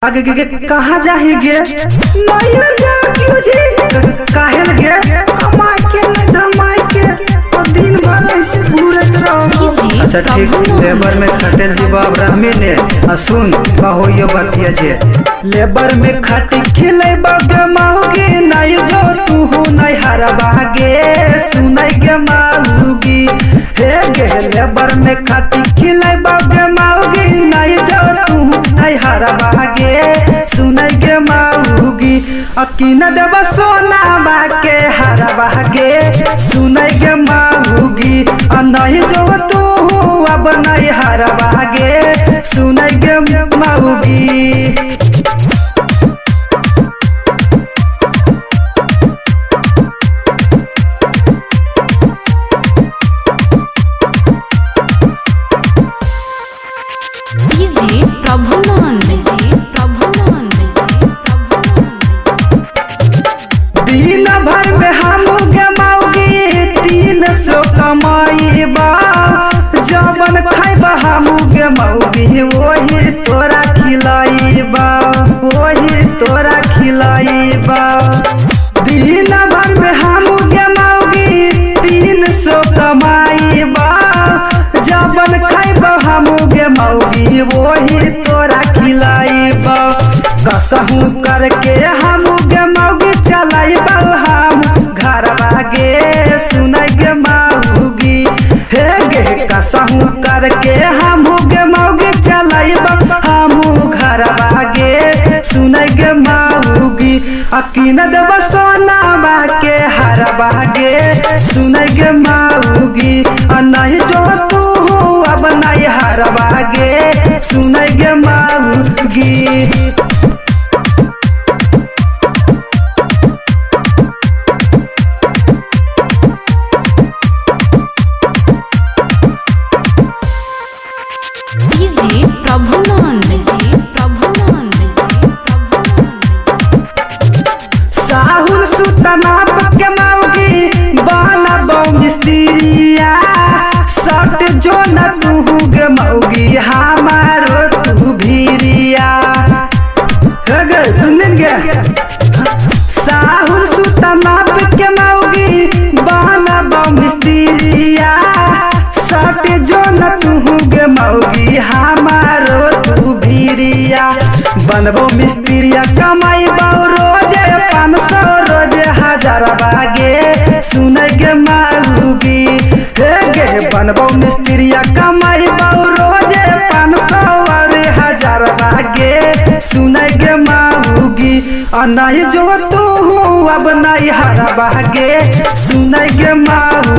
आगे गे कहाँ जाएंगे नहीं जा क्यों जी काहे लगे कमाई के न धमाई के और दिन भर ऐसे घूरत रहो। अच्छा ठीक लेबर में खटेल जी बाब रहमी ने सुन कहो ये बतिया जे लेबर में खटी खिले बगे माओगे नहीं जो तू हो नहीं हरा बागे सुनाई के माऊगी हे गे लेबर में खटी खिले बगे माओगे नहीं जो तू नहीं हरा बागे सुनाई के माऊगी अकीन देव सोना बाके हरा बागे सुनाई के माऊगी नहीं जो तू अब नहीं हरा बागे सुनाई के माऊगी। दिन भर में हम गमाऊगी 300 कमाईबा जबन खाइबा हम गमाऊगी वही तोरा खिलाईबा वही तोरा खिलाईबा। दिन भर में हम गमाऊगी 300 कमाईबा जबन खाइबा हम गमाऊगी वही तोरा खिलाईबा। कसहू करके हम गमाऊगी चलाईबा हम घर बागे सुनाई गमाऊगी हे गे कसहू करके हम गमाऊगी चलाईबा हम घर बागे सुनाई गमाऊगी अकीन देव सोना बाके हर बागे सुनाई गमाऊगी नहीं जो तू अब नहीं हर बागे सुनाई गमाऊगी। साहुल सुतना के माऊगी बना बम मिस्त्रिया सट जो न तू गमाऊगी हमारो तू भीरिया सुन गे साहुल सुतना के माऊगी बना बम मिस्त्रिया सट जो न तू गमाऊगी हमारो तू भीरिया बनबो मिस्त्रिया कमाई बाऊ रोजे 500 रोजे 1000 बागे सुनाई के माऊगी हे गे बनबो मिस्त्रिया कमाई बाऊ रोजे 500 और 1000 बागे सुनाई के माऊगी नहीं जो तू अब नहीं हरा बागे सुनाई के माऊ